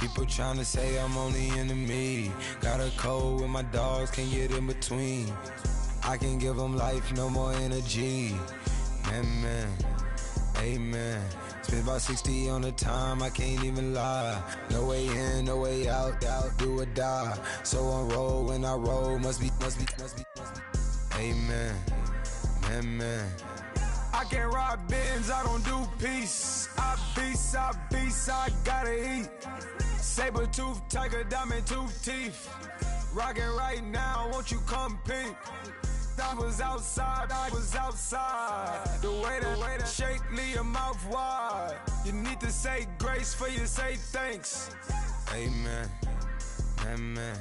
People trying to say I'm only enemy. Got a code with my dogs, can't get in between. I can give them life, no more energy. Man, amen. Spent about 60 on the time, I can't even lie. No way in, no way out, do or die. So on roll, when I roll, must be. Amen, man. I can't ride Benz, I don't do peace. I beast, I gotta eat. Saber tooth, tiger, diamond tooth teeth. Rockin' right now, won't you come peep? I was outside. The way to shake, leave your mouth wide. You need to say grace for you say thanks. Amen, amen.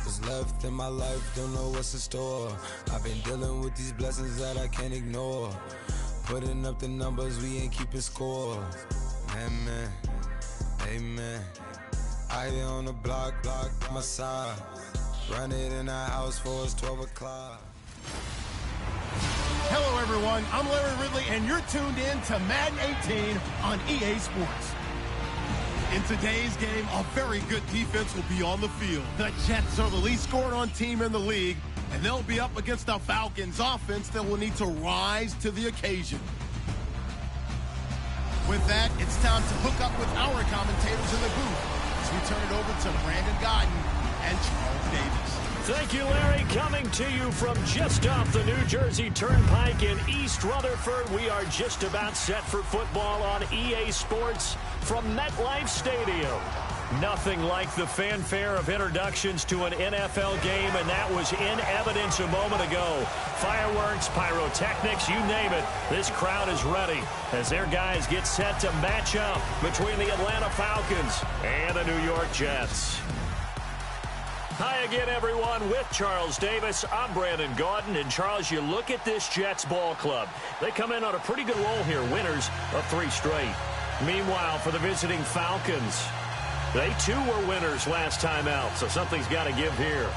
What's left in my life, don't know what's in store. I've been dealing with these blessings that I can't ignore. Putting up the numbers, we ain't keeping score. Amen, amen. I here on the block, my side. Run it in our house for it's 12 o'clock. Hello, everyone. I'm Larry Ridley, and you're tuned in to Madden 18 on EA Sports. In today's game, a very good defense will be on the field. The Jets are the least scored-on team in the league, and they'll be up against the Falcons' offense that will need to rise to the occasion. With that, it's time to hook up with our commentators in the booth as we turn it over to Brandon Godden and Charles Davis. Thank you, Larry. Coming to you from just off the New Jersey Turnpike in East Rutherford. We are just about set for football on EA Sports from MetLife Stadium. Nothing like the fanfare of introductions to an NFL game, and that was in evidence a moment ago. Fireworks, pyrotechnics, you name it. This crowd is ready as their guys get set to match up between the Atlanta Falcons and the New York Jets. Hi again, everyone. With Charles Davis, I'm Brandon Gaudin. And, Charles, you look at this Jets ball club. They come in on a pretty good roll here, winners of 3 straight. Meanwhile, for the visiting Falcons, they, too, were winners last time out, so something's got to give here.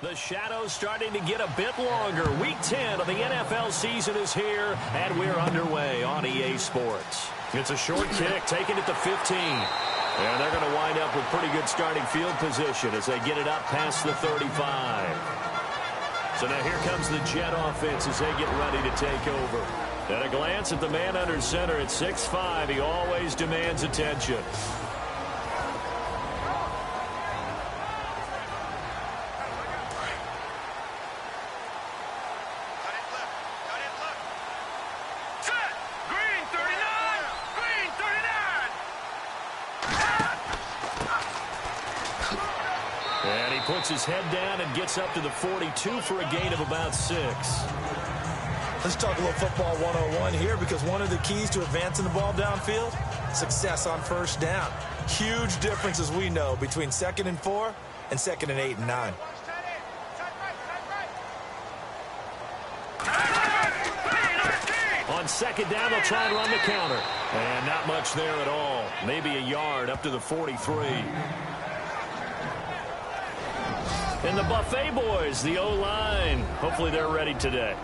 The shadow's starting to get a bit longer. Week 10 of the NFL season is here, and we're underway on EA Sports. It's a short kick, taking it to 15. And they're going to wind up with pretty good starting field position as they get it up past the 35. So now here comes the Jet offense as they get ready to take over. At a glance at the man under center at 6'5", he always demands attention. Puts his head down and gets up to the 42 for a gain of about 6. Let's talk a little football 101 here, because one of the keys to advancing the ball downfield, success on first down. Huge difference, as we know, between 2nd and 4 and 2nd and 8 and 9. On 2nd down, they'll try and run the counter. And not much there at all. Maybe a yard up to the 43. And the Buffet boys, the O-line, hopefully they're ready today.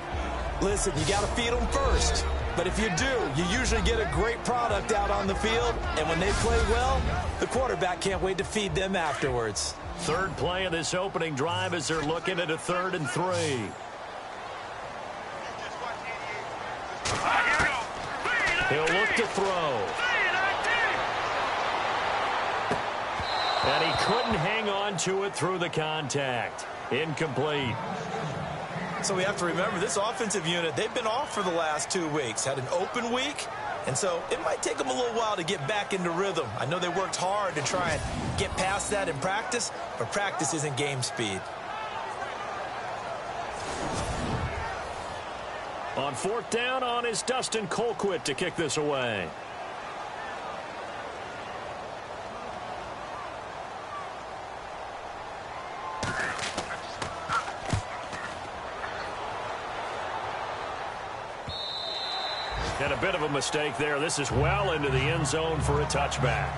Listen, you got to feed them first. But if you do, you usually get a great product out on the field. And when they play well, the quarterback can't wait to feed them afterwards. Third play of this opening drive as they're looking at a 3rd and 3. He'll look to throw. And he couldn't hang on to it through the contact. Incomplete. So we have to remember, this offensive unit, they've been off for the last 2 weeks. Had an open week, and so it might take them a little while to get back into rhythm. I know they worked hard to try and get past that in practice, but practice isn't game speed. On 4th down, on is Dustin Colquitt to kick this away. And a bit of a mistake there. This is well into the end zone for a touchback.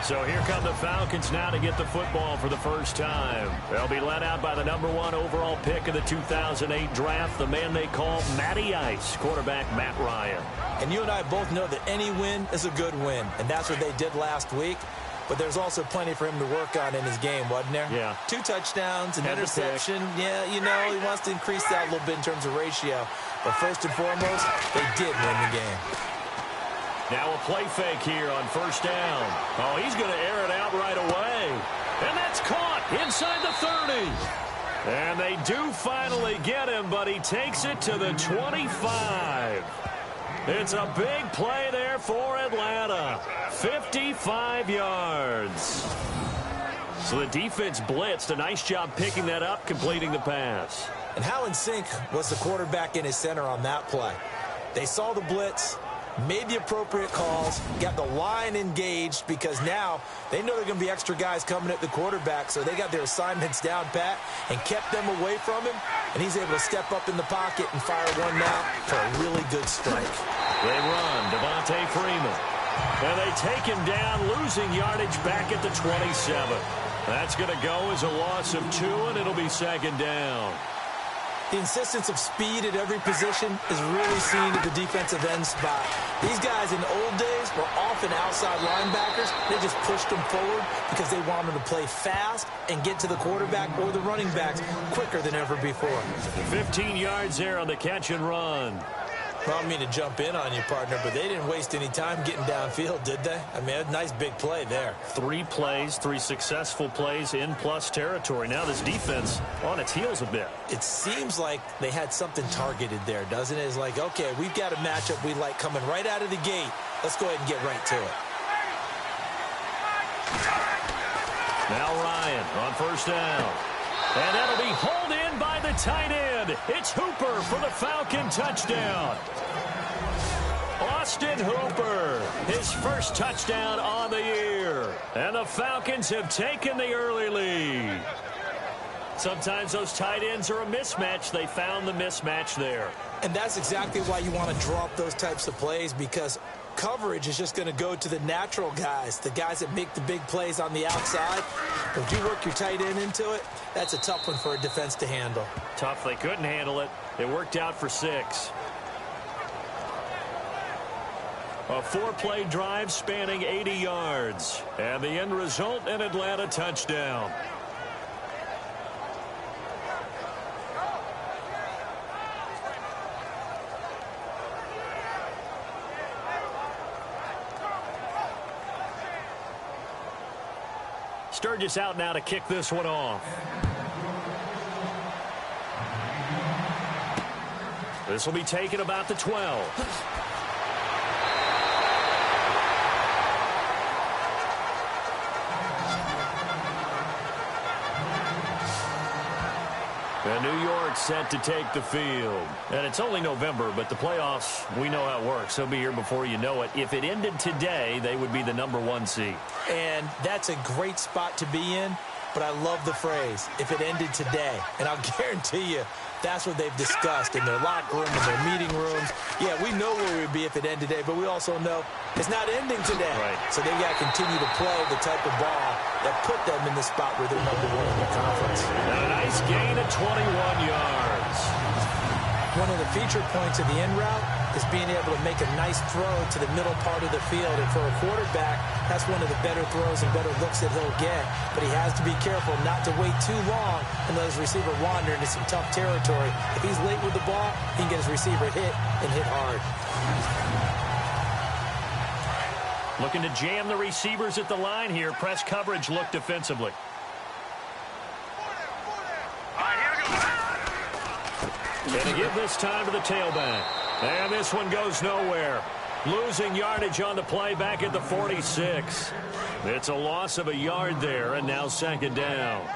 So here come the Falcons now to get the football for the first time. They'll be led out by the #1 overall pick of the 2008 draft, the man they call Matty Ice, quarterback Matt Ryan. And you and I both know that any win is a good win, and that's what they did last week. But there's also plenty for him to work on in his game, wasn't there? Yeah. 2 touchdowns, an interception. Yeah, you know, he wants to increase that a little bit in terms of ratio. But first and foremost, they did win the game. Now a play fake here on first down. Oh, he's going to air it out right away. And that's caught inside the 30. And they do finally get him, but he takes it to the 25. It's a big play there for Atlanta. 55 yards. So the defense blitzed. A nice job picking that up, completing the pass. And how in sync was the quarterback in his center on that play? They saw the blitz, made the appropriate calls, got the line engaged, because now they know there are going to be extra guys coming at the quarterback, so they got their assignments down pat and kept them away from him, and he's able to step up in the pocket and fire one out for a really good strike. They run, Devontae Freeman. And they take him down, losing yardage back at the 27. That's going to go as a loss of 2, and it'll be second down. The insistence of speed at every position is really seen at the defensive end spot. These guys in the old days were often outside linebackers. They just pushed them forward because they wanted to play fast and get to the quarterback or the running backs quicker than ever before. 15 yards there on the catch and run. Well, I don't mean to jump in on you, partner, but they didn't waste any time getting downfield, did they? I mean, a nice big play there. 3 plays, 3 successful plays in plus territory. Now this defense on its heels a bit. It seems like they had something targeted there, doesn't it? It's like, okay, we've got a matchup we like coming right out of the gate. Let's go ahead and get right to it. Now Ryan on first down. And that'll be hauled in by the tight end. It's Hooper for the Falcon touchdown. Austin Hooper, his first touchdown on the year. And the Falcons have taken the early lead. Sometimes those tight ends are a mismatch. They found the mismatch there. And that's exactly why you want to draw up those types of plays, because coverage is just going to go to the natural guys, the guys that make the big plays on the outside. But if you work your tight end into it, that's a tough one for a defense to handle. Tough. They couldn't handle it. It worked out for 6. A 4-play drive spanning 80 yards. And the end result, an Atlanta touchdown. Sturgis out now to kick this one off. This will be taken about the 12. And New York set to take the field. And it's only November, but the playoffs, we know how it works. They'll be here before you know it. If it ended today, they would be the #1 seed. And that's a great spot to be in, but I love the phrase, if it ended today. And I'll guarantee you, that's what they've discussed in their locker room, in their meeting rooms. Yeah, we know where we'd be if it ended today, but we also know it's not ending today. Right. So they've got to continue to play the type of ball that put them in the spot where they're #1 in the conference. And a nice gain of 21 yards. One of the feature points of the end route is being able to make a nice throw to the middle part of the field. And for a quarterback, that's one of the better throws and better looks that he'll get. But he has to be careful not to wait too long and let his receiver wander into some tough territory. If he's late with the ball, he can get his receiver hit and hit hard. Looking to jam the receivers at the line here. Press coverage look defensively. Going to give this time to the tailback. And this one goes nowhere. Losing yardage on the play back at the 46. It's a loss of a yard there, and now second down.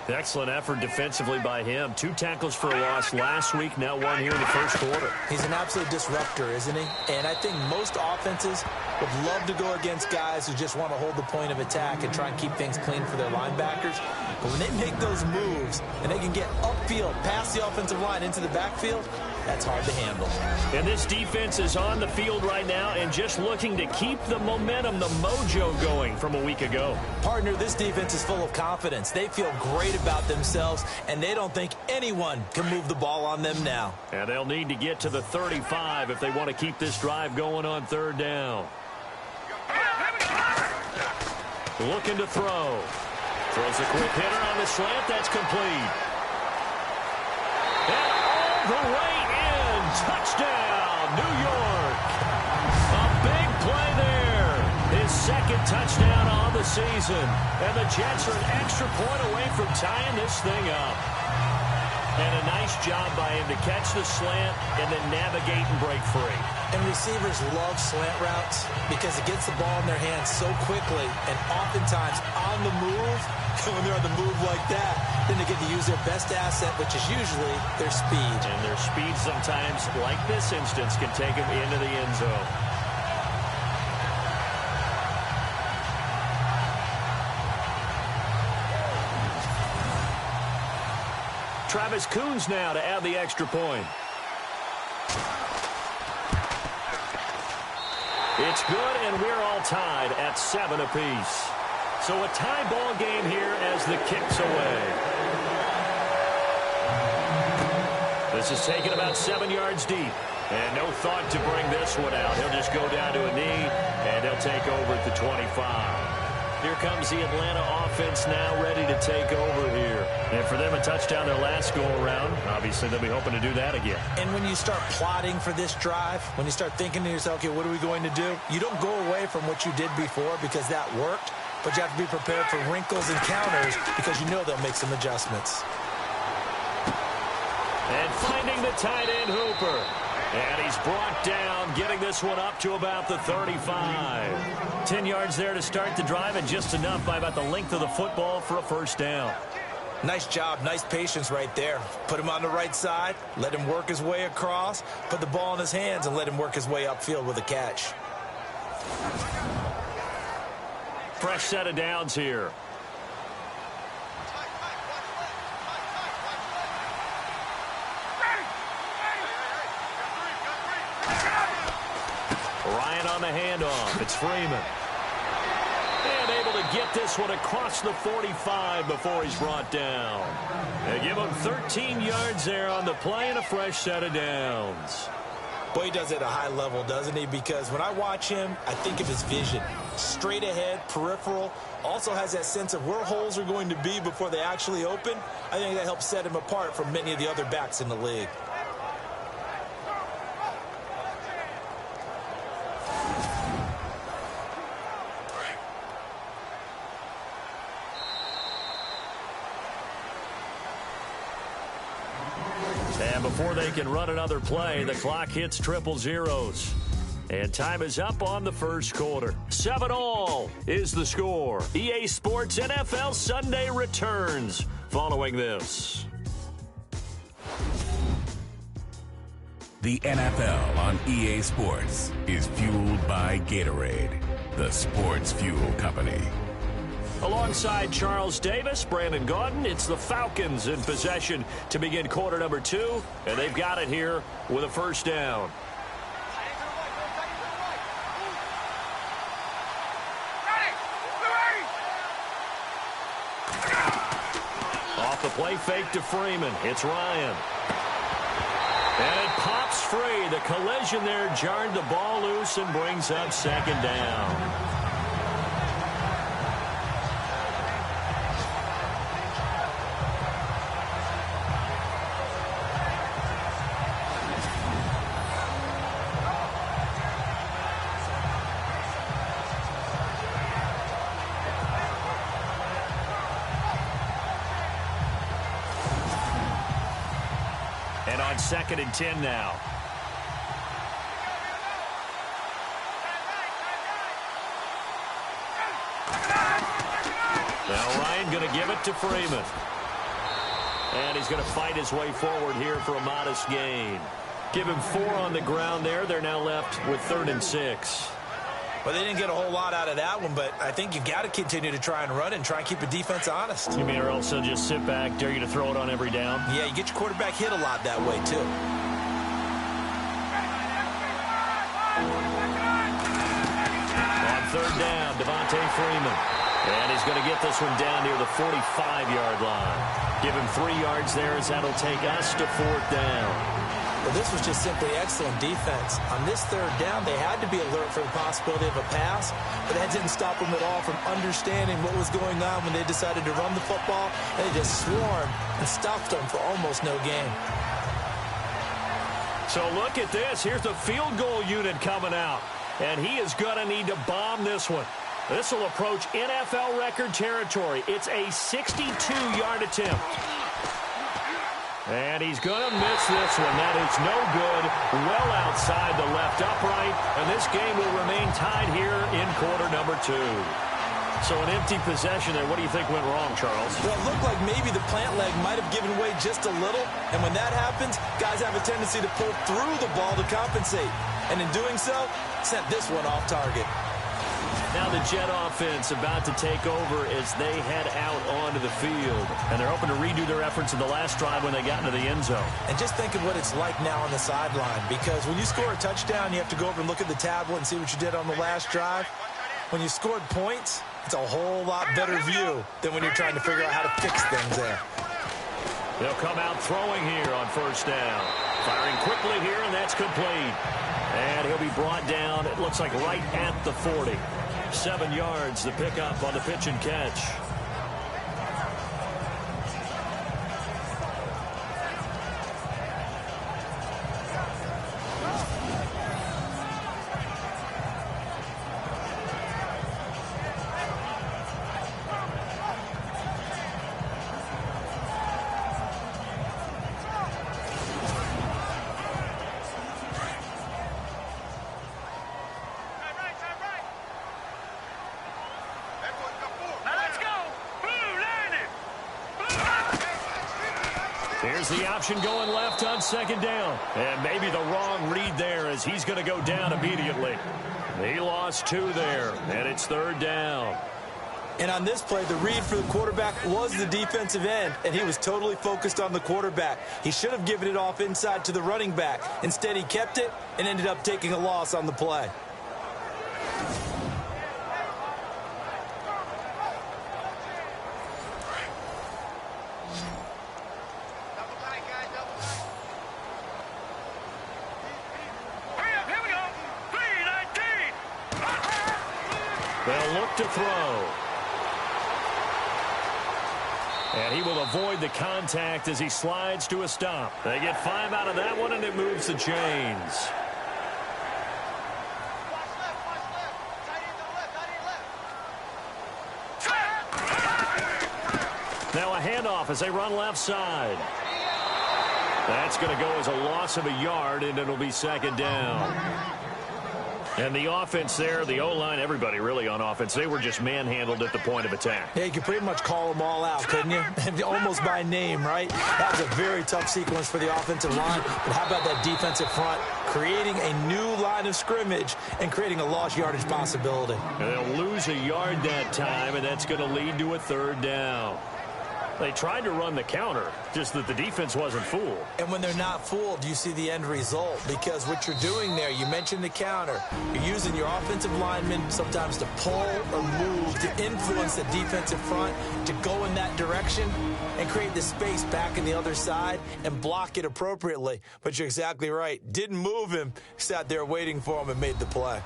Excellent effort defensively by him. 2 tackles for a loss last week, now 1 here in the first quarter. He's an absolute disruptor, isn't he? And I think most offenses would love to go against guys who just want to hold the point of attack and try and keep things clean for their linebackers. But when they make those moves and they can get upfield, past the offensive line into the backfield, that's hard to handle. And this defense is on the field right now and just looking to keep the momentum, the mojo going from a week ago. Partner, this defense is full of confidence. They feel great about themselves, and they don't think anyone can move the ball on them now. And they'll need to get to the 35 if they want to keep this drive going on third down. Looking to throw. Throws a quick hitter on the slant. That's complete. And all the way in. Touchdown, New York. A big play there. His second touchdown on the season. And the Jets are an extra point away from tying this thing up. And a nice job by him to catch the slant and then navigate and break free. And receivers love slant routes because it gets the ball in their hands so quickly and oftentimes on the move. When they're on the move like that, then they get to use their best asset, which is usually their speed. And their speed sometimes, like this instance, can take them into the end zone. Travis Coons now to add the extra point. It's good, and we're all tied at 7 apiece. So a tie ball game here as the kick's away. This is taken about 7 yards deep. And no thought to bring this one out. He'll just go down to a knee, and he'll take over at the 25. Here comes the Atlanta offense now ready to take over here. And for them, a touchdown their last go-around. Obviously, they'll be hoping to do that again. And when you start plotting for this drive, when you start thinking to yourself, okay, what are we going to do? You don't go away from what you did before because that worked. But you have to be prepared for wrinkles and counters because you know they'll make some adjustments. And finding the tight end Hooper. And he's brought down, getting this one up to about the 35. 10 yards there to start the drive, and just enough by about the length of the football for a first down. Nice job, nice patience right there. Put him on the right side, let him work his way across, put the ball in his hands, and let him work his way upfield with a catch. Fresh set of downs here. Ryan on the handoff. It's Freeman. And able to get this one across the 45 before he's brought down. They give him 13 yards there on the play and a fresh set of downs. Boy, he does it at a high level, doesn't he? Because when I watch him, I think of his vision. Straight ahead, peripheral. Also has that sense of where holes are going to be before they actually open. I think that helps set him apart from many of the other backs in the league. And before they can run another play, the clock hits triple zeros. And time is up on the first quarter. 7-all is the score. EA Sports NFL Sunday returns following this. The NFL on EA Sports is fueled by Gatorade, the sports fuel company. Alongside Charles Davis, Brandon Gaudin, it's the Falcons in possession to begin quarter number 2, and they've got it here with a first down. Off the play fake to Freeman. It's Ryan. And it pops free. The collision there jarred the ball loose and brings up second down. And on 2nd and 10 now. Now Ryan going to give it to Freeman. And he's going to fight his way forward here for a modest gain. Give him 4 on the ground there. They're now left with 3rd and 6. Well, they didn't get a whole lot out of that one, but I think you've got to continue to try and run it and try and keep the defense honest. You mean or also just sit back, dare you to throw it on every down? Yeah, you get your quarterback hit a lot that way, too. On third down, Devontae Freeman. And he's going to get this one down near the 45-yard line. Give him 3 yards there as that'll take us to fourth down. Well, this was just simply excellent defense. On this third down, they had to be alert for the possibility of a pass, but that didn't stop them at all from understanding what was going on when they decided to run the football. They just swarmed and stopped them for almost no gain. So look at this. Here's the field goal unit coming out, and he is going to need to bomb this one. This will approach NFL record territory. It's a 62-yard attempt. And he's going to miss this one. That is no good. Well outside the left upright. And this game will remain tied here in quarter number 2. So an empty possession there. What do you think went wrong, Charles? Well, it looked like maybe the plant leg might have given way just a little. And when that happens, guys have a tendency to pull through the ball to compensate. And in doing so, sent this one off target. Now the Jet offense about to take over as they head out onto the field. And they're hoping to redo their efforts in the last drive when they got into the end zone. And just think of what it's like now on the sideline. Because when you score a touchdown, you have to go over and look at the tablet and see what you did on the last drive. When you scored points, it's a whole lot better view than when you're trying to figure out how to fix things there. They'll come out throwing here on first down. Firing quickly here, and that's complete. And he'll be brought down, it looks like right at the 40. 7 yards, the pickup on the pitch and catch. Here's the option going left on second down. And maybe the wrong read there as he's going to go down immediately. He lost 2 there, and it's third down. And on this play, the read for the quarterback was the defensive end, and he was totally focused on the quarterback. He should have given it off inside to the running back. Instead, he kept it and ended up taking a loss on the play. They'll look to throw. And he will avoid the contact as he slides to a stop. They get 5 out of that one, and it moves the chains. Now a handoff as they run left side. That's going to go as a loss of a yard, and it'll be second down. And the offense there, the O-line, everybody really on offense, they were just manhandled at the point of attack. Yeah, you could pretty much call them all out, couldn't you? Almost by name, right? That was a very tough sequence for the offensive line. But how about that defensive front creating a new line of scrimmage and creating a lost yardage possibility? And they'll lose a yard that time, and that's going to lead to a third down. They tried to run the counter, just that the defense wasn't fooled. And when they're not fooled, you see the end result. Because what you're doing there, you mentioned the counter. You're using your offensive linemen sometimes to pull or move, to influence the defensive front, to go in that direction and create the space back in the other side and block it appropriately. But you're exactly right. Didn't move him, sat there waiting for him and made the play.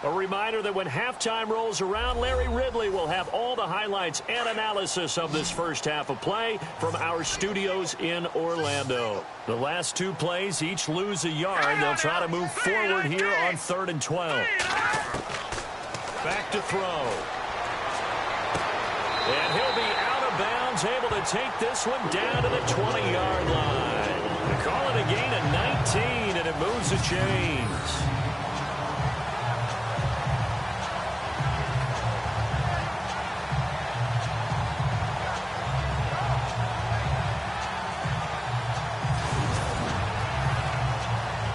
A reminder that when halftime rolls around, Larry Ridley will have all the highlights and analysis of this first half of play from our studios in Orlando. The last 2 plays each lose a yard. They'll try to move forward here on 3rd and 12. Back to throw. And he'll be out of bounds, able to take this one down to the 20-yard line. They call it a gain of 19, and it moves the chains.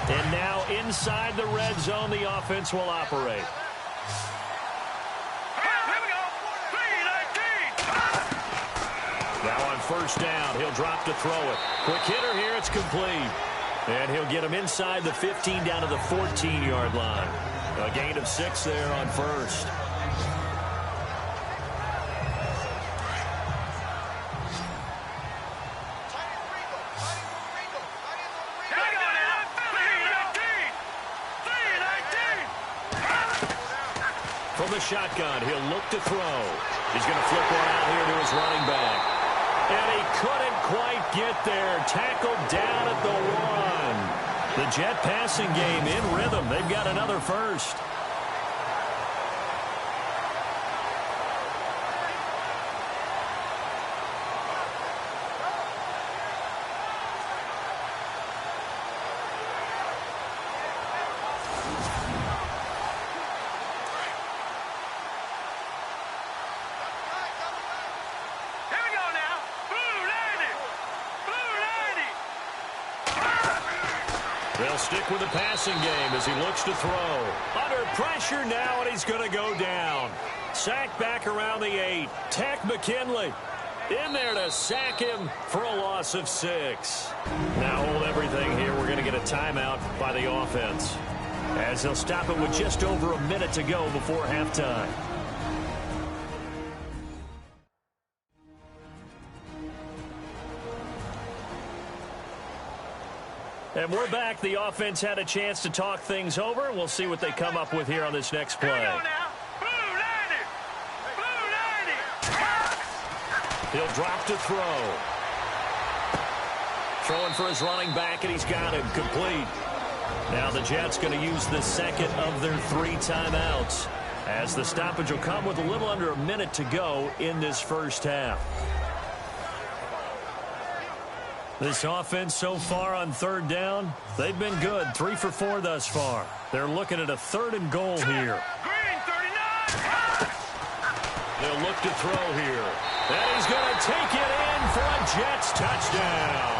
And And now inside the red zone, the offense will operate. Now on first down, he'll drop to throw it. Quick hitter here, it's complete. And he'll get him inside the 15 down to the 14-yard line. A gain of 6 there on first. From the shotgun, he'll look to throw. He's going to flip one out here to his running back. And he couldn't quite get there. Tackled down at the 1. The Jet passing game in rhythm. They've got another first. They'll stick with the passing game as he looks to throw. Under pressure now, and he's going to go down. Sack back around the 8. Tack McKinley in there to sack him for a loss of 6. Now hold everything here. We're going to get a timeout by the offense, as they'll stop it with just over a minute to go before halftime. And we're back. The offense had a chance to talk things over. We'll see what they come up with here on this next play. He'll drop to throw. Throwing for his running back, and he's got him complete. Now the Jets going to use the second of their 3 timeouts, as the stoppage will come with a little under a minute to go in this first half. This offense so far on third down, they've been good. 3 for 4 thus far. They're looking at a 3rd and goal here. They'll look to throw here. And he's going to take it in for a Jets touchdown.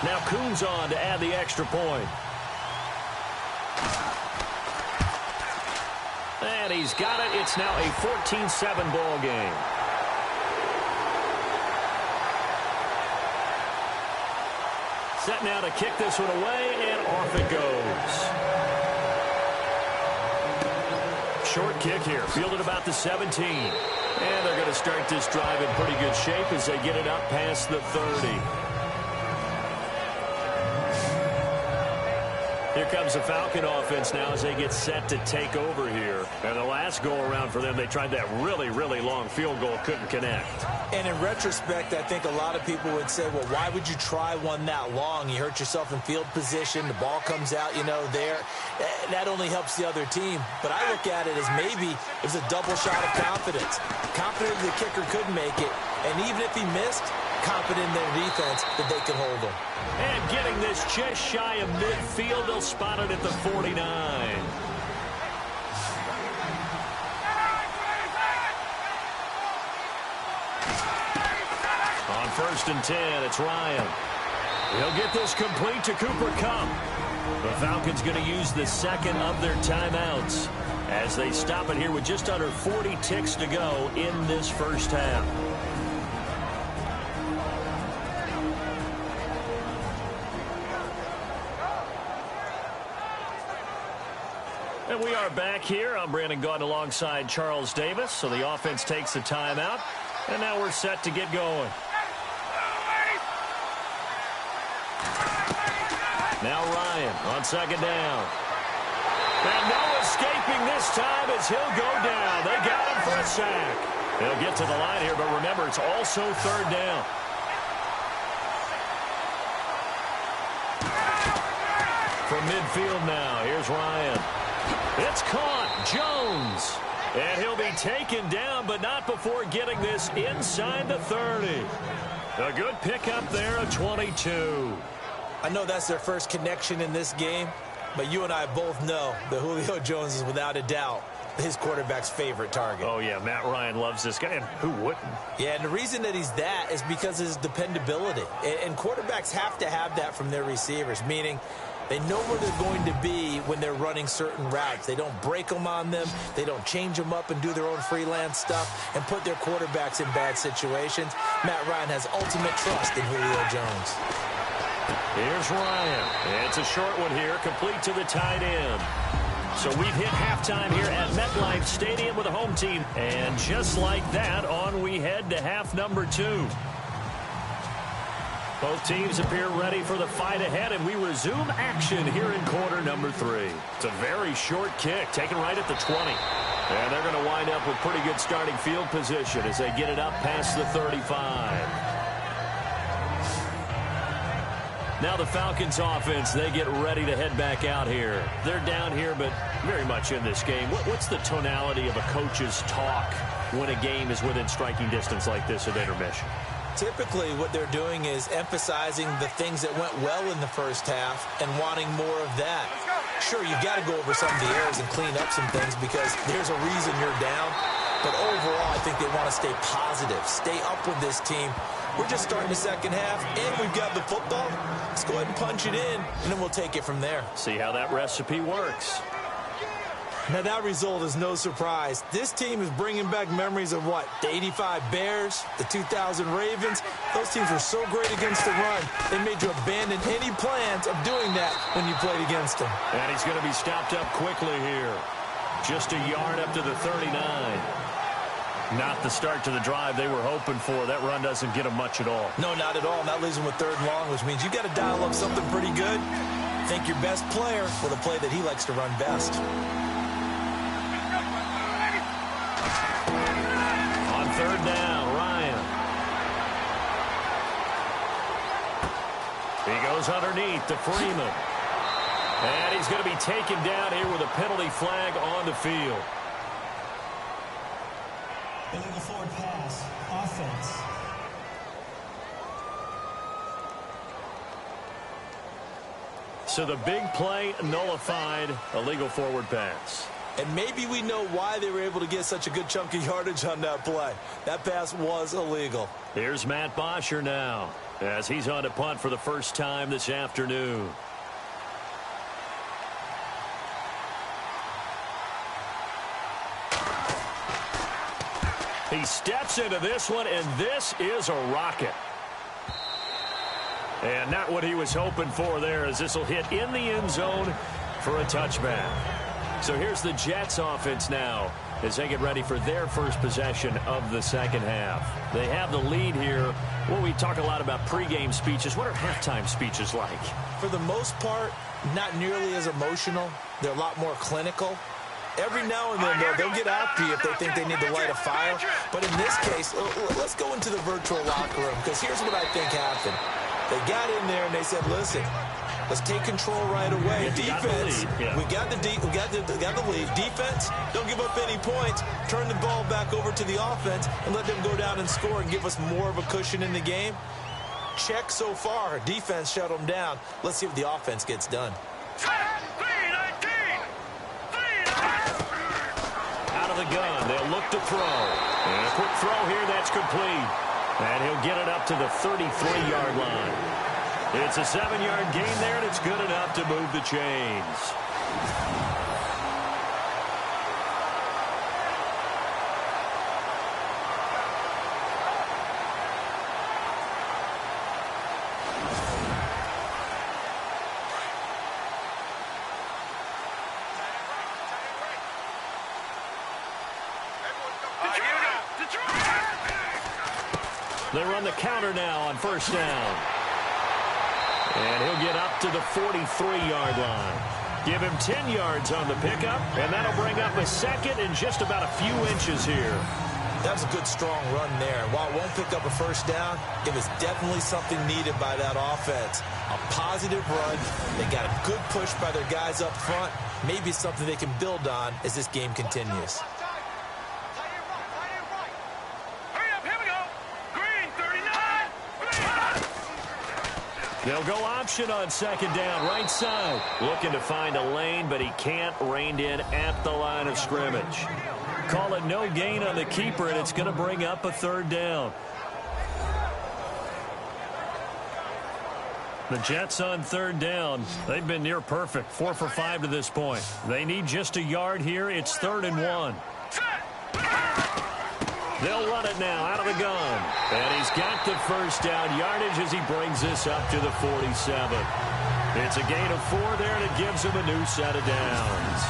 Now Coons on to add the extra point. And he's got it. It's now a 14-7 ball game. Set now to kick this one away, and off it goes. Short kick here, fielded about the 17. And they're going to start this drive in pretty good shape as they get it up past the 30. Here comes the Falcon offense now as they get set to take over here. And the last go-around for them, they tried that really, really long field goal, couldn't connect. And in retrospect, I think a lot of people would say, well, why would you try one that long? You hurt yourself in field position. The ball comes out, there. That only helps the other team. But I look at it as maybe it was a double shot of confidence. Confident the kicker could make it. And even if he missed, confident in their defense that they could hold him. And getting this just shy of midfield, they'll spot it at the 49. On 1st and 10, it's Ryan. He'll get this complete to Cooper Kupp. The Falcons going to use the second of their timeouts as they stop it here with just under 40 ticks to go in this first half. And we are back here. I'm Brandon Gaudin alongside Charles Davis. So the offense takes a timeout. And now we're set to get going. Now Ryan on 2nd down. And no escaping this time as he'll go down. They got him for a sack. They'll get to the line here, but remember, it's also 3rd down. From midfield now, here's Ryan. It's caught. Jones. And he'll be taken down, but not before getting this inside the 30. A good pickup there of 22. I know that's their first connection in this game, but you and I both know that Julio Jones is without a doubt his quarterback's favorite target. Oh, yeah, Matt Ryan loves this guy, and who wouldn't? Yeah, and the reason that he's that is because of his dependability. And quarterbacks have to have that from their receivers, meaning they know where they're going to be when they're running certain routes. They don't break them on them. They don't change them up and do their own freelance stuff and put their quarterbacks in bad situations. Matt Ryan has ultimate trust in Julio Jones. Here's Ryan. It's a short one here, complete to the tight end. So we've hit halftime here at MetLife Stadium with a home team. And just like that, on we head to half number 2. Both teams appear ready for the fight ahead, and we resume action here in quarter number 3. It's a very short kick, taken right at the 20. And they're going to wind up with pretty good starting field position as they get it up past the 35. Now the Falcons offense, they get ready to head back out here. They're down here, but very much in this game. What's the tonality of a coach's talk when a game is within striking distance like this at intermission? Typically, what they're doing is emphasizing the things that went well in the first half and wanting more of that. Sure, you've got to go over some of the errors and clean up some things because there's a reason you're down. But overall, I think they want to stay positive, stay up with this team. We're just starting the second half, and we've got the football. Let's go ahead and punch it in, and then we'll take it from there. See how that recipe works. Now, that result is no surprise. This team is bringing back memories of what? The 85 Bears, the 2000 Ravens. Those teams were so great against the run, they made you abandon any plans of doing that when you played against them. And he's going to be stopped up quickly here. Just a yard up to the 39. Not the start to the drive they were hoping for. That run doesn't get them much at all. No, not at all. That leaves them with 3rd and long, which means you've got to dial up something pretty good. Think your best player with a play that he likes to run best. On 3rd down, Ryan. He goes underneath to Freeman. And he's going to be taken down here with a penalty flag on the field. Illegal forward pass, offense. So the big play nullified, illegal forward pass. And maybe we know why they were able to get such a good chunk of yardage on that play. That pass was illegal. Here's Matt Bosher now as he's on to punt for the first time this afternoon. He steps into this one, and this is a rocket. And not what he was hoping for there, as this will hit in the end zone for a touchback. So here's the Jets offense now as they get ready for their first possession of the second half. They have the lead here. Well, we talk a lot about pregame speeches. What are halftime speeches like? For the most part, not nearly as emotional. They're a lot more clinical. Every now and then, they'll get after you if they think they need to light a fire. But in this case, let's go into the virtual locker room, because here's what I think happened. They got in there and they said, listen, let's take control right away. Defense, we got the lead. Defense, don't give up any points. Turn the ball back over to the offense and let them go down and score and give us more of a cushion in the game. Check so far. Defense shut them down. Let's see what the offense gets done. Out of the gun, they'll look to throw. And a quick throw here, that's complete. And he'll get it up to the 33-yard line. It's a 7-yard gain there, and it's good enough to move the chains. They run the counter now on first down. And he'll get up to the 43-yard line. Give him 10 yards on the pickup, and that'll bring up a second and just about a few inches here. That was a good, strong run there. While it won't pick up a first down, it was definitely something needed by that offense. A positive run. They got a good push by their guys up front. Maybe something they can build on as this game continues. They'll go option on second down, right side. Looking to find a lane, but he can't. Reined in at the line of scrimmage. Call it no gain on the keeper, and it's going to bring up a third down. The Jets on third down. They've been near perfect, 4 for 5 to this point. They need just a yard here. It's 3rd and 1. They'll run it now out of the gun. And he's got the first down yardage as he brings this up to the 47. It's a gain of 4 there, and it gives him a new set of downs.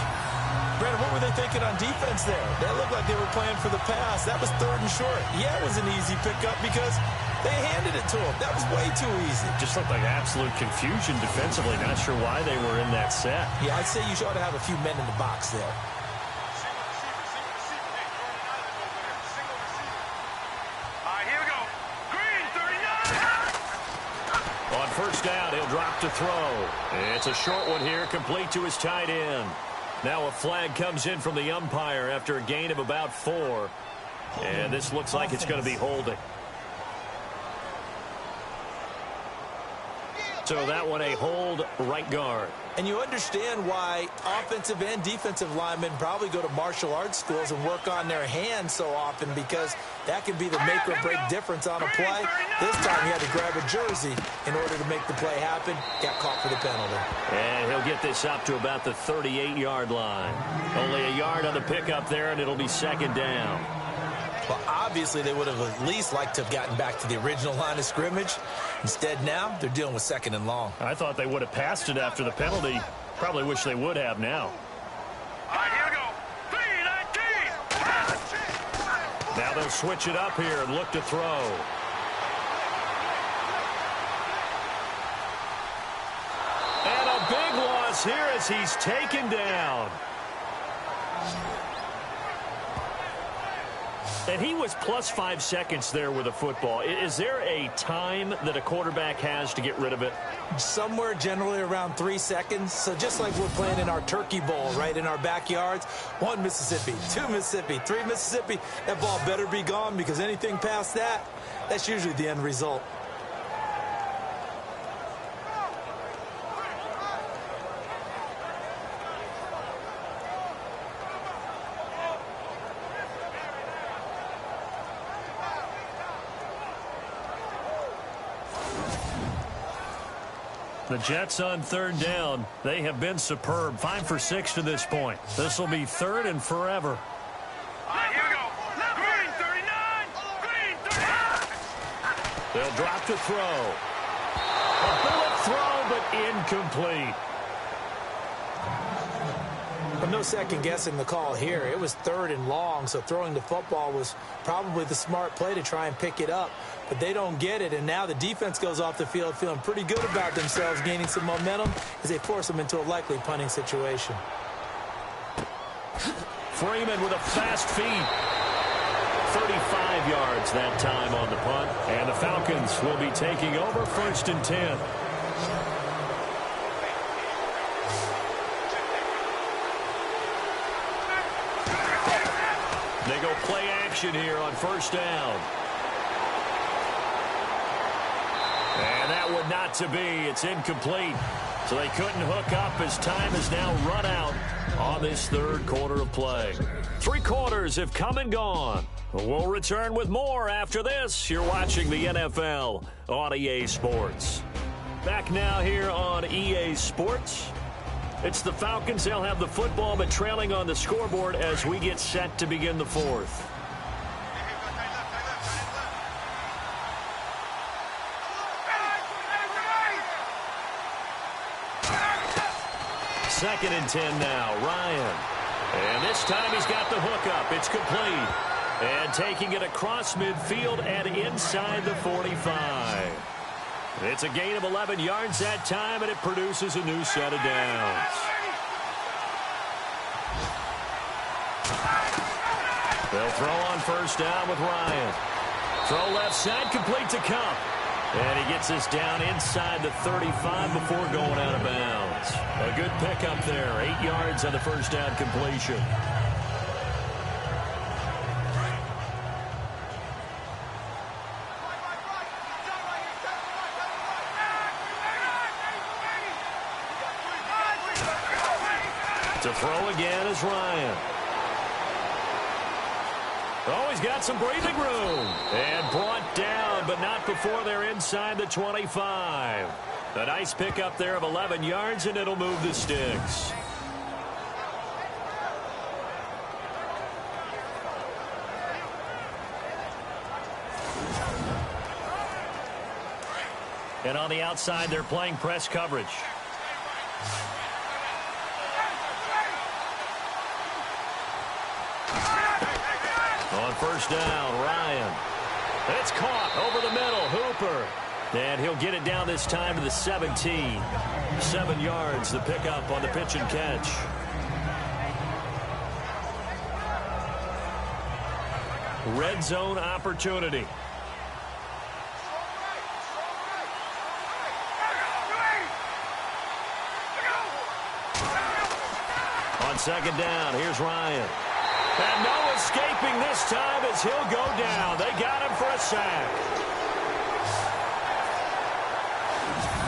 Brandon, what were they thinking on defense there? They looked like they were playing for the pass. That was 3rd and short. Yeah, it was an easy pickup because they handed it to him. That was way too easy. Just looked like absolute confusion defensively. Not sure why they were in that set. Yeah, I'd say you ought to have a few men in the box there. On first down, he'll drop to throw. It's a short one here, complete to his tight end. Now a flag comes in from the umpire after a gain of about 4. And this looks like it's going to be holding. So that one a hold, right guard. And you understand why offensive and defensive linemen probably go to martial arts schools and work on their hands so often, because that can be the make or break difference on a play. This time he had to grab a jersey in order to make the play happen. Got caught for the penalty. And he'll get this up to about the 38-yard line. Only a yard on the pickup there, and it'll be 2nd down. Well, obviously they would have at least liked to have gotten back to the original line of scrimmage. Instead now, they're dealing with 2nd and long. I thought they would have passed it after the penalty. Probably wish they would have now. All right, here we go. 3-19. Now they'll switch it up here and look to throw. And a big loss here as he's taken down. And he was plus 5 seconds there with a football. Is there a time that a quarterback has to get rid of it? Somewhere generally around 3 seconds. So just like we're playing in our turkey bowl, right, in our backyards, 1 Mississippi, 2 Mississippi, 3 Mississippi, that ball better be gone, because anything past that, that's usually the end result. The Jets on 3rd down. They have been superb. 5 for 6 to this point. This will be 3rd and forever. All right, here we go. Green 39. Green 39. They'll drop to throw. A bullet throw, but incomplete. But no second guessing the call here. It was 3rd and long, so throwing the football was probably the smart play to try and pick it up. But they don't get it, and now the defense goes off the field feeling pretty good about themselves, gaining some momentum as they force them into a likely punting situation. Freeman with a fast feet. 35 yards that time on the punt. And the Falcons will be taking over 1st and 10. They go play action here on 1st down. And that would not to be. It's incomplete. So they couldn't hook up as time has now run out on this 3rd quarter of play. 3 quarters have come and gone. We'll return with more after this. You're watching the NFL on EA Sports. Back now here on EA Sports. It's the Falcons. They'll have the football, but trailing on the scoreboard as we get set to begin the 4th. 2nd and 10 now. Ryan. And this time he's got the hookup. It's complete. And taking it across midfield and inside the 45. It's a gain of 11 yards that time, and it produces a new set of downs. They'll throw on 1st down with Ryan. Throw left side, complete to Cup. And he gets this down inside the 35 before going out of bounds. A good pickup there. 8 yards on the 1st down completion. To throw again is Ryan. Oh, he's got some breathing room. And brought down, but not before they're inside the 25. A nice pickup there of 11 yards, and it'll move the sticks. And on the outside, they're playing press coverage. On first down, Ryan. It's caught over the middle. Hooper. And he'll get it down this time to the 17. 7 yards, the pickup on the pitch and catch. Red zone opportunity. On second down, here's Ryan. And no escaping this time as he'll go down. They got him for a sack.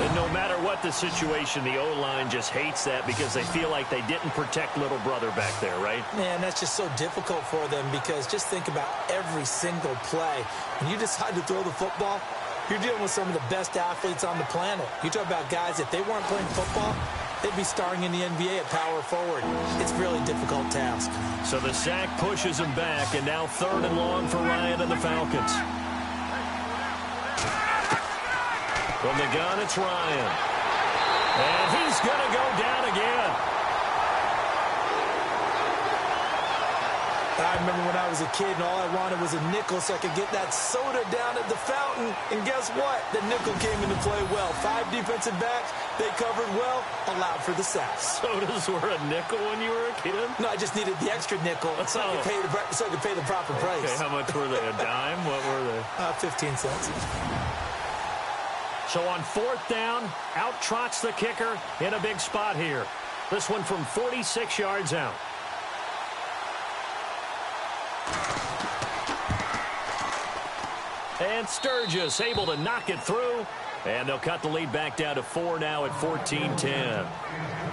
And no matter what the situation, the O-line just hates that because they feel like they didn't protect little brother back there, right? Man, that's just so difficult for them because just think about every single play. When you decide to throw the football, you're dealing with some of the best athletes on the planet. You talk about guys, if they weren't playing football, they'd be starring in the NBA at power forward. It's a really difficult task. So the sack pushes him back, and now 3rd and long for Ryan and the Falcons. From the gun, it's Ryan. And he's going to go down again. I remember when I was a kid and all I wanted was a nickel so I could get that soda down at the fountain. And guess what? The nickel came into play well. 5 defensive backs, they covered well, allowed for the sacks. Sodas were a nickel when you were a kid? No, I just needed the extra nickel so I could pay the proper price. Okay, how much were they? A dime? What were they? 15 cents. So on 4th down, out trots the kicker in a big spot here. This one from 46 yards out. And Sturgis able to knock it through. And they'll cut the lead back down to 4 now at 14-10.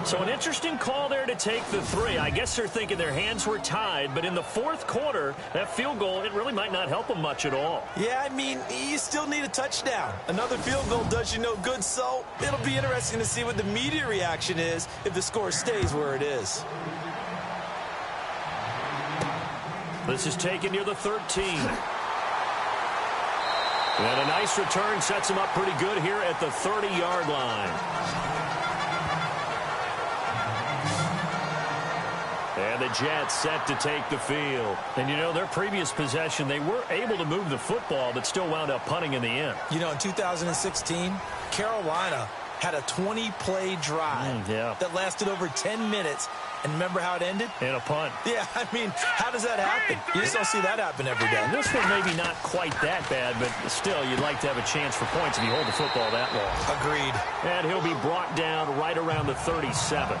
So an interesting call there to take the 3. I guess they're thinking their hands were tied, but in the 4th quarter, that field goal, it really might not help them much at all. Yeah, I mean, you still need a touchdown. Another field goal does you no good, so it'll be interesting to see what the media reaction is if the score stays where it is. This is taken near the 13. And a nice return sets him up pretty good here at the 30-yard line. And the Jets set to take the field. And, you know, their previous possession, they were able to move the football, but still wound up punting in the end. You know, in 2016, Carolina had a 20-play drive that lasted over 10 minutes. And remember how it ended? In a punt. Yeah, I mean, how does that happen? You just don't see that happen every day. This one maybe not quite that bad, but still, you'd like to have a chance for points if you hold the football that long. Agreed. And he'll be brought down right around the 37.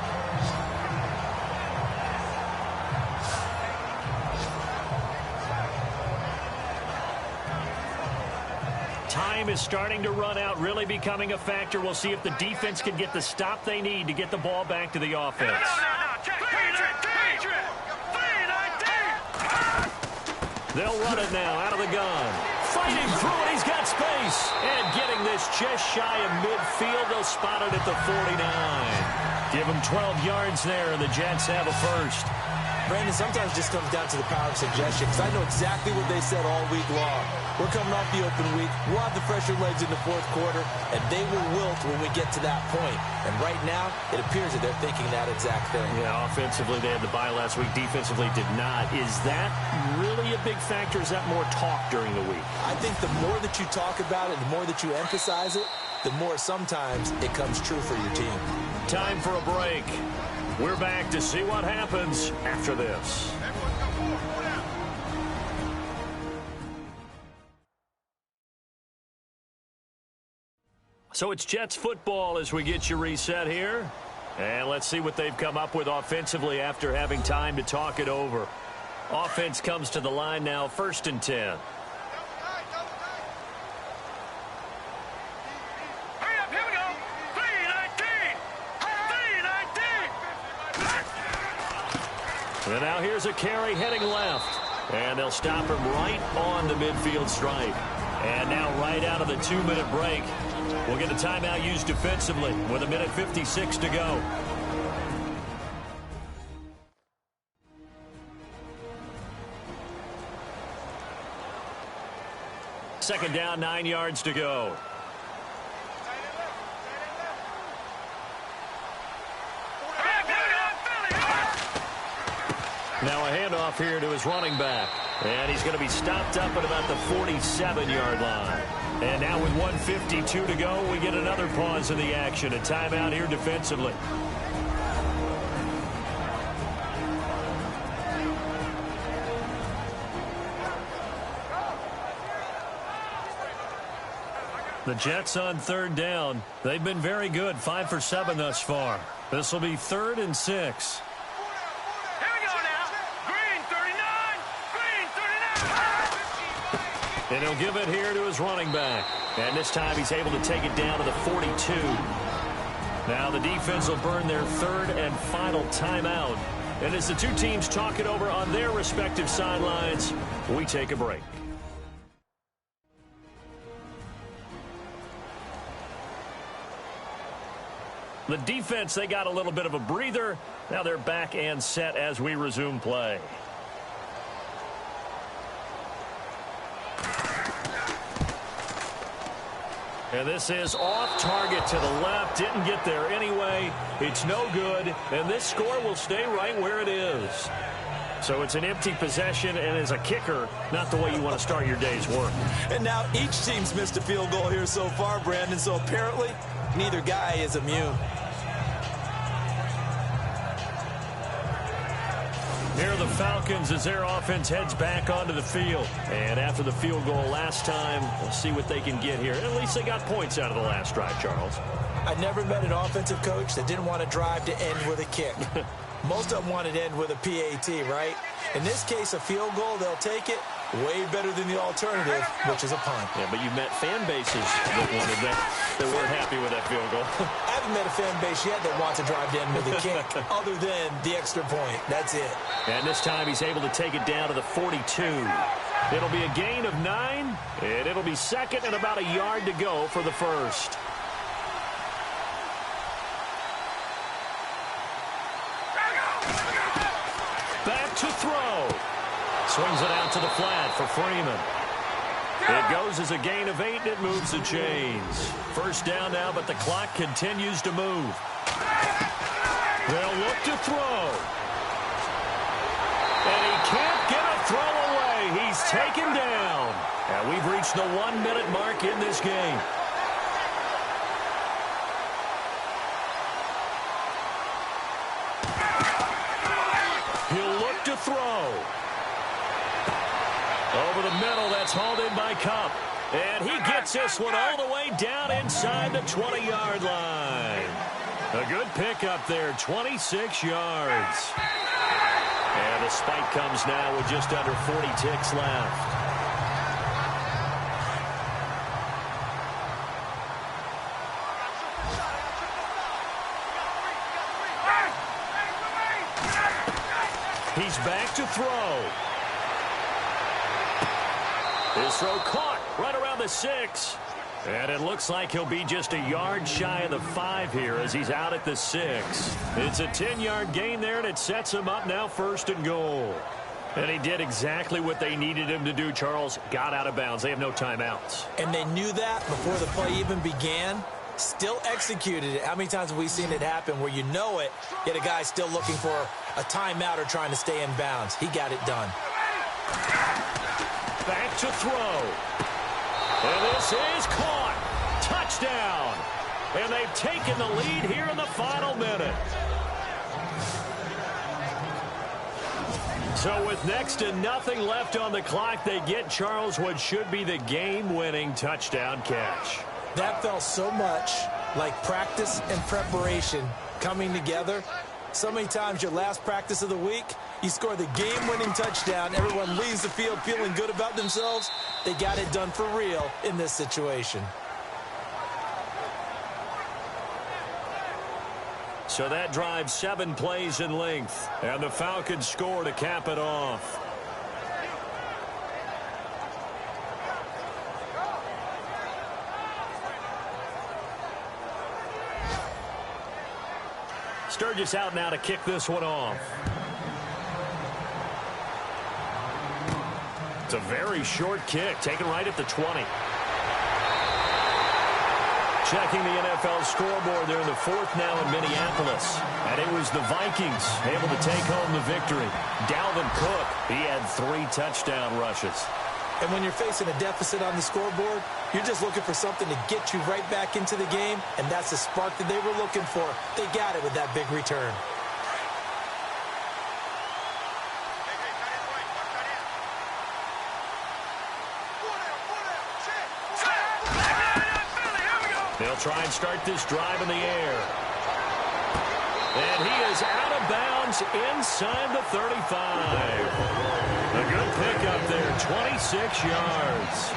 Time is starting to run out, really becoming a factor. We'll see if the defense can get the stop they need to get the ball back to the offense. They'll run it now out of the gun. Fighting through it, he's got space. And getting this just shy of midfield, they'll spot it at the 49. Give them 12 yards there, and the Jets have a first. Brandon, sometimes it just comes down to the power of suggestion, because I know exactly what they said all week long. We're coming off the open week. We'll have the fresher legs in the 4th quarter, and they will wilt when we get to that point. And right now, it appears that they're thinking that exact thing. Yeah, offensively, they had the bye last week. Defensively, did not. Is that really a big factor? Is that more talk during the week? I think the more that you talk about it, the more that you emphasize it, the more sometimes it comes true for your team. Time for a break. We're back to see what happens after this. So it's Jets football as we get you reset here. And let's see what they've come up with offensively after having time to talk it over. Offense comes to the line now, 1st and 10. And now here's a carry heading left. And they'll stop him right on the midfield stripe. And now right out of the 2-minute break, we'll get a timeout used defensively with 1:56 to go. Second down, 9 yards to go. Now a handoff here to his running back. And he's going to be stopped up at about the 47-yard line. And now with 1:52 to go, we get another pause in the action. A timeout here defensively. The Jets on third down. They've been very good, 5 for 7 thus far. This will be 3rd and 6. And he'll give it here to his running back. And this time he's able to take it down to the 42. Now the defense will burn their 3rd and final timeout. And as the two teams talk it over on their respective sidelines, we take a break. The defense, they got a little bit of a breather. Now they're back and set as we resume play. And this is off target to the left. Didn't get there anyway. It's no good. And this score will stay right where it is. So it's an empty possession, and as a kicker, not the way you want to start your day's work. And now each team's missed a field goal here so far, Brandon. So apparently, neither guy is immune. Here are the Falcons as their offense heads back onto the field. And after the field goal last time, we'll see what they can get here. At least they got points out of the last drive, Charles. I never met an offensive coach that didn't want to drive to end with a kick. Most of them wanted to end with a PAT, right? In this case, a field goal, they'll take it. Way better than the alternative, which is a punt. Yeah, but you've met fan bases that wanted that weren't happy with that field goal. I haven't met a fan base yet that wants to drive to end with a kick other than the extra point. That's it. And this time he's able to take it down to the 42. It'll be a gain of 9, and it'll be second and about a yard to go for the first. Back to throw. Swings it out to the flat for Freeman. It goes as a gain of 8, and it moves the chains. First down now, but the clock continues to move. They'll look to throw. And he can't get a throw away. He's taken down. And we've reached the 1-minute mark in this game. He'll look to throw. Over the middle, that's hauled in by Cup. And he gets this one all the way down inside the 20-yard line. A good pickup there, 26 yards. And the spike comes now with just under 40 ticks left. He's back to throw. His throw caught right around the 6. And it looks like he'll be just a yard shy of the 5 here as he's out at the 6. It's a 10-yard gain there, and it sets him up now 1st and goal. And he did exactly what they needed him to do, Charles. Got out of bounds. They have no timeouts. And they knew that before the play even began. Still executed it. How many times have we seen it happen where you know it, yet a guy's still looking for a timeout or trying to stay in bounds? He got it done. Back to throw. And this is caught. Touchdown. And they've taken the lead here in the final minute. So with next to nothing left on the clock, they get Charles what should be the game-winning touchdown catch. That felt so much like practice and preparation coming together. So many times your last practice of the week, you score the game-winning touchdown. Everyone leaves the field feeling good about themselves. They got it done for real in this situation. So that drives 7 plays in length. And the Falcons score to cap it off. Sturgis out now to kick this one off. It's a very short kick, taken right at the 20. Checking the NFL scoreboard, they're in the 4th now in Minneapolis. And it was the Vikings able to take home the victory. Dalvin Cook, he had 3 touchdown rushes. And when you're facing a deficit on the scoreboard, you're just looking for something to get you right back into the game, and that's the spark that they were looking for. They got it with that big return. They'll try and start this drive in the air. And he is out of bounds inside the 35. A good pickup there, 26 yards.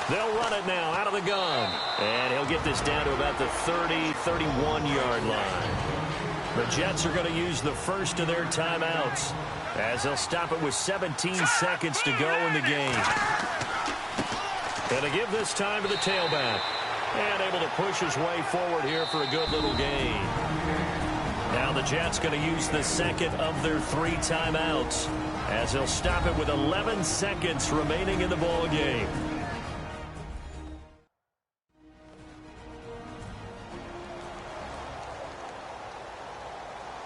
They'll run it now out of the gun. And he'll get this down to about the 30, 31-yard line. The Jets are going to use the first of their timeouts as they'll stop it with 17 seconds to go in the game. And to give this time to the tailback. And able to push his way forward here for a good little gain. Now the Jets going to use the second of their 3 timeouts as they'll stop it with 11 seconds remaining in the ball game.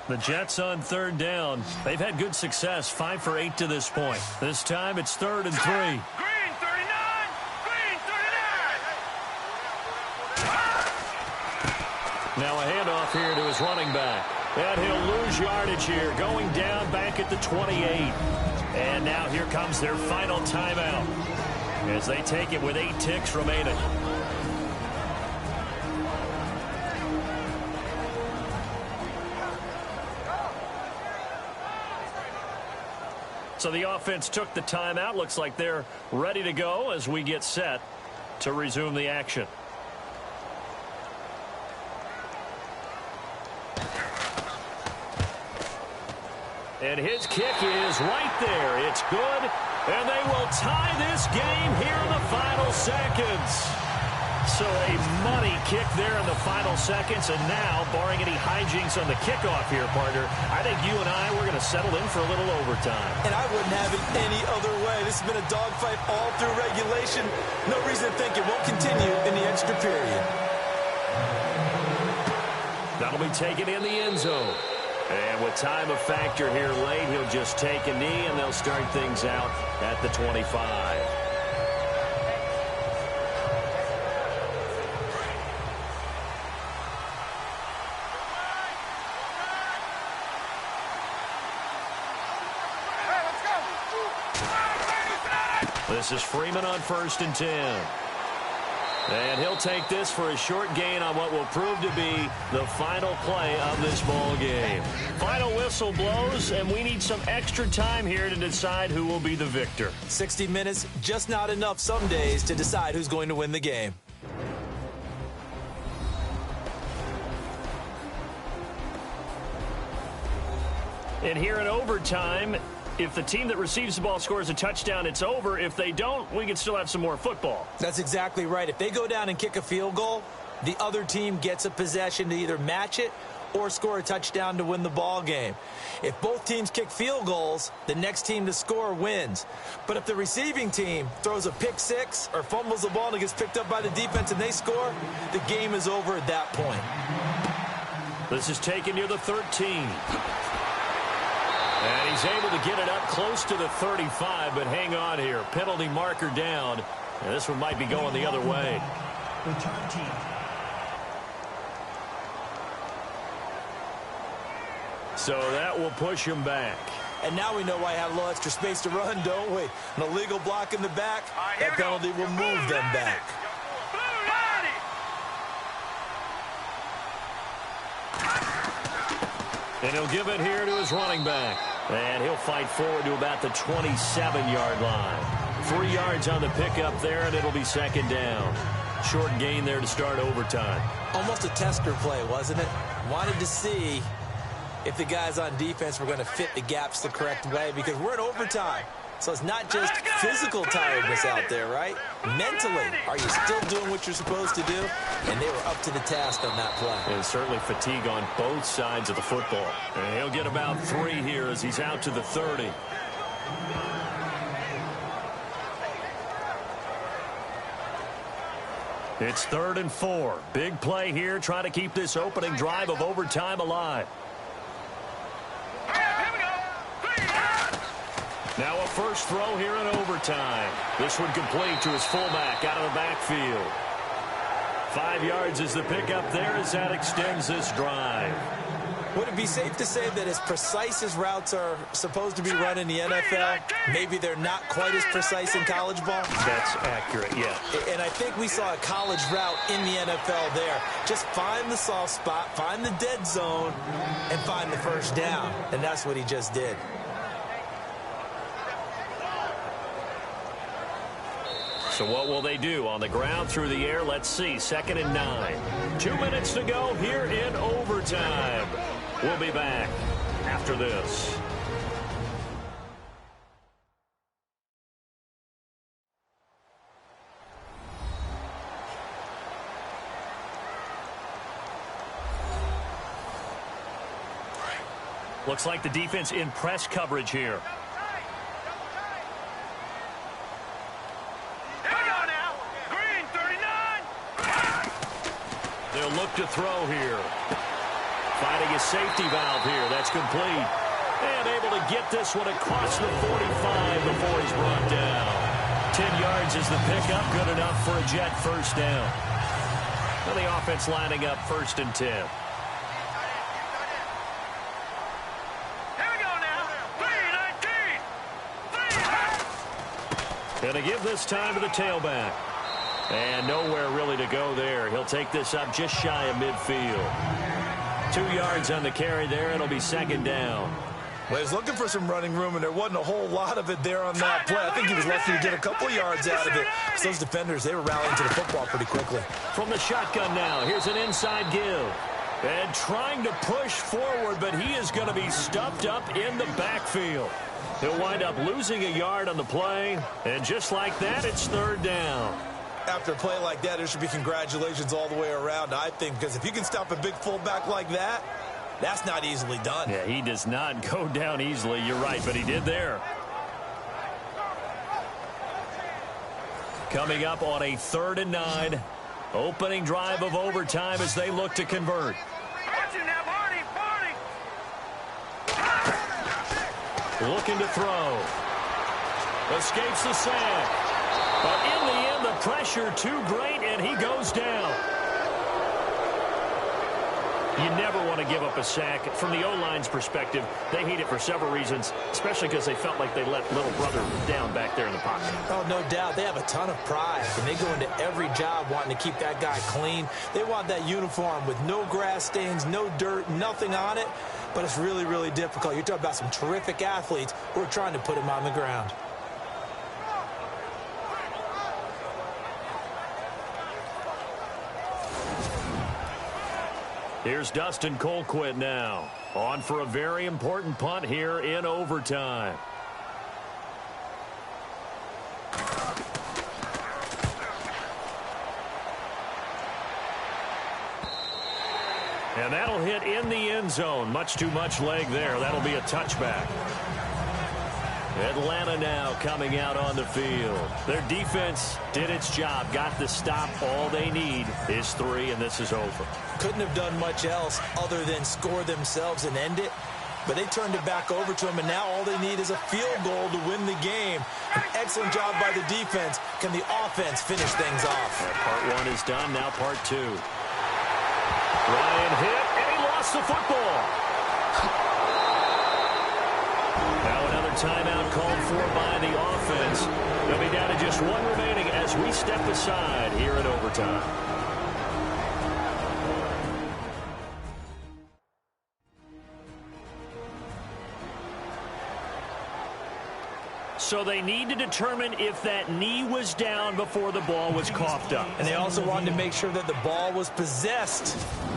The Jets on 3rd down. They've had good success, 5 for 8 to this point. This time it's 3rd and 3. Green 39! Green 39! Now a handoff here to his running back. And he'll lose yardage here, going down back at the 28. And now here comes their final timeout as they take it with 8 ticks remaining. So the offense took the timeout. Looks like they're ready to go as we get set to resume the action. And his kick is right there. It's good. And they will tie this game here in the final seconds. So a money kick there in the final seconds. And now, barring any hijinks on the kickoff here, partner, I think you and I, we're going to settle in for a little overtime. And I wouldn't have it any other way. This has been a dogfight all through regulation. No reason to think it won't continue in the extra period. That'll be taken in the end zone. And with time a factor here late, he'll just take a knee, and they'll start things out at the 25. This is Freeman on 1st and 10. And he'll take this for a short gain on what will prove to be the final play of this ball game. Final whistle blows, and we need some extra time here to decide who will be the victor. 60 minutes, just not enough some days to decide who's going to win the game. And here in overtime, if the team that receives the ball scores a touchdown, it's over. If they don't, we can still have some more football. That's exactly right. If they go down and kick a field goal, the other team gets a possession to either match it or score a touchdown to win the ball game. If both teams kick field goals, the next team to score wins. But if the receiving team throws a pick six or fumbles the ball and it gets picked up by the defense and they score, the game is over at that point. This is taken near the 13. And he's able to get it up close to the 35, but hang on here. Penalty marker down. And this one might be going the other way. Return team. So that will push him back. And now we know why I had a little extra space to run, don't we? An illegal block in the back, that penalty will move them back. And he'll give it here to his running back. And he'll fight forward to about the 27-yard line. 3 yards on the pickup there, and it'll be second down. Short gain there to start overtime. Almost a tester play, wasn't it? Wanted to see if the guys on defense were going to fit the gaps the correct way, because we're in overtime. So it's not just physical tiredness out there, right? Mentally, are you still doing what you're supposed to do? And they were up to the task on that play. And certainly fatigue on both sides of the football. And he'll get about 3 here as he's out to the 30. It's 3rd and 4. Big play here, trying to keep this opening drive of overtime alive. Now a first throw here in overtime. This one complete to his fullback out of the backfield. 5 yards is the pickup there as that extends this drive. Would it be safe to say that as precise as routes are supposed to be run in the NFL, maybe they're not quite as precise in college ball? That's accurate, yeah. And I think we saw a college route in the NFL there. Just find the soft spot, find the dead zone, and find the first down. And that's what he just did. So what will they do? On the ground, through the air, let's see. 2nd and 9. 2 minutes to go here in overtime. We'll be back after this. Looks like the defense in press coverage here. They'll look to throw here. Finding a safety valve here. That's complete. And able to get this one across the 45 before he's brought down. 10 yards is the pickup. Good enough for a Jet first down. And the offense lining up 1st and 10. Here we go now. 3-19. Going to give this time to the tailback. And nowhere really to go there. He'll take this up just shy of midfield. 2 yards on the carry there. It'll be 2nd down. Well, he was looking for some running room, and there wasn't a whole lot of it there on that play. I think he was lucky to get a couple yards out of it. So those defenders, they were rallying to the football pretty quickly. From the shotgun now, here's an inside give. And trying to push forward, but he is going to be stuffed up in the backfield. He'll wind up losing a yard on the play. And just like that, it's 3rd down. After a play like that, there should be congratulations all the way around, I think, because if you can stop a big fullback like that, that's not easily done. Yeah, he does not go down easily. You're right, but he did there. Coming up on a 3rd and 9. Opening drive of overtime as they look to convert. Looking to throw. Escapes the sack. But in the end, the pressure too great, and he goes down. You never want to give up a sack. From the O-line's perspective, they hate it for several reasons, especially because they felt like they let little brother down back there in the pocket. Oh, no doubt. They have a ton of pride, and they go into every job wanting to keep that guy clean. They want that uniform with no grass stains, no dirt, nothing on it. But it's really, really difficult. You're talking about some terrific athletes who are trying to put him on the ground. Here's Dustin Colquitt now, on for a very important punt here in overtime. And that'll hit in the end zone. Much too much leg there. That'll be a touchback. Atlanta now coming out on the field. Their defense did its job, got the stop. All they need is 3, and this is over. Couldn't have done much else other than score themselves and end it. But they turned it back over to them, and now all they need is a field goal to win the game. An excellent job by the defense. Can the offense finish things off? Part 1 is done, now part 2. Ryan hit, and he lost the football. Now another timeout called for by the offense. They'll be down to just 1 remaining as we step aside here in overtime. So they need to determine if that knee was down before the ball was coughed up. And they also wanted to make sure that the ball was possessed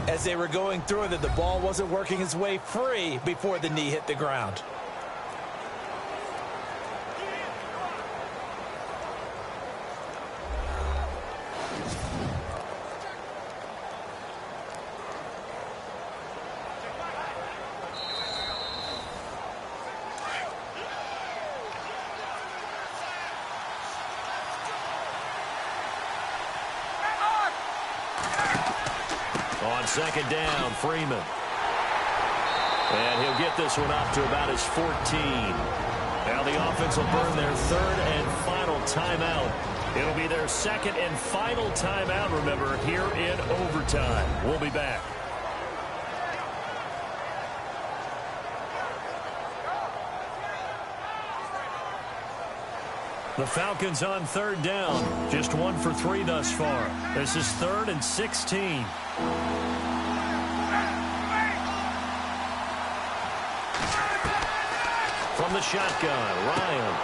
as they were going through it, that the ball wasn't working its way free before the knee hit the ground. On second down, Freeman. And he'll get this one up to about his 14. Now the offense will burn their third and final timeout. It'll be their second and final timeout, remember, here in overtime. We'll be back. The Falcons on third down. Just 1 for 3 thus far. This is 3rd and 16. From the shotgun, Ryan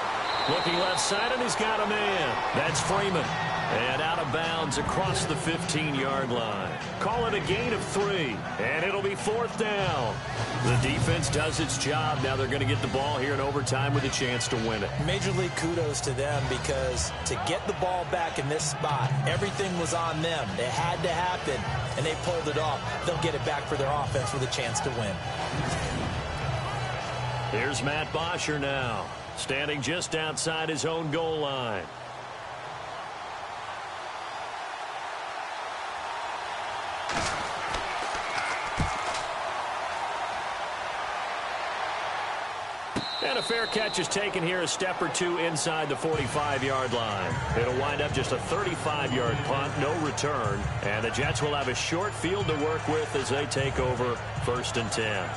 looking left side, and he's got a man. That's Freeman. And out of bounds across the 15-yard line. Call it a gain of 3, and it'll be 4th down. The defense does its job. Now they're going to get the ball here in overtime with a chance to win it. Major league kudos to them, because to get the ball back in this spot, everything was on them. It had to happen, and they pulled it off. They'll get it back for their offense with a chance to win. Here's Matt Bosher now, standing just outside his own goal line. And a fair catch is taken here, a step or two inside the 45-yard line. It'll wind up just a 35-yard punt, no return. And the Jets will have a short field to work with as they take over 1st and 10.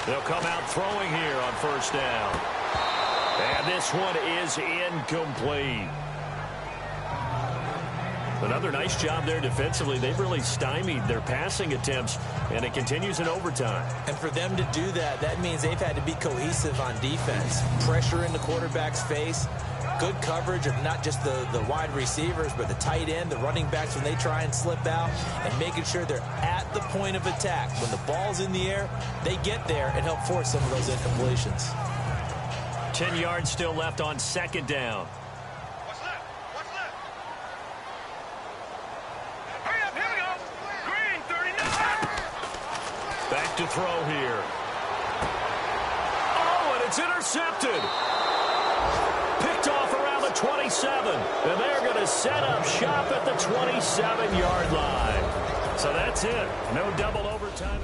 They'll come out throwing here on 1st down. And this one is incomplete. Another nice job there defensively. They've really stymied their passing attempts, and it continues in overtime. And for them to do that, that means they've had to be cohesive on defense. Pressure in the quarterback's face. Good coverage of not just the wide receivers, but the tight end, the running backs when they try and slip out, and making sure they're at the point of attack. When the ball's in the air, they get there and help force some of those incompletions. 10 yards still left on 2nd down. What's left? What's left? Hurry up, here we go. Green, 39. Back to throw here. Oh, and it's intercepted. Picked off around the 27. And they're going to set up shop at the 27-yard line. So that's it. No double overtime.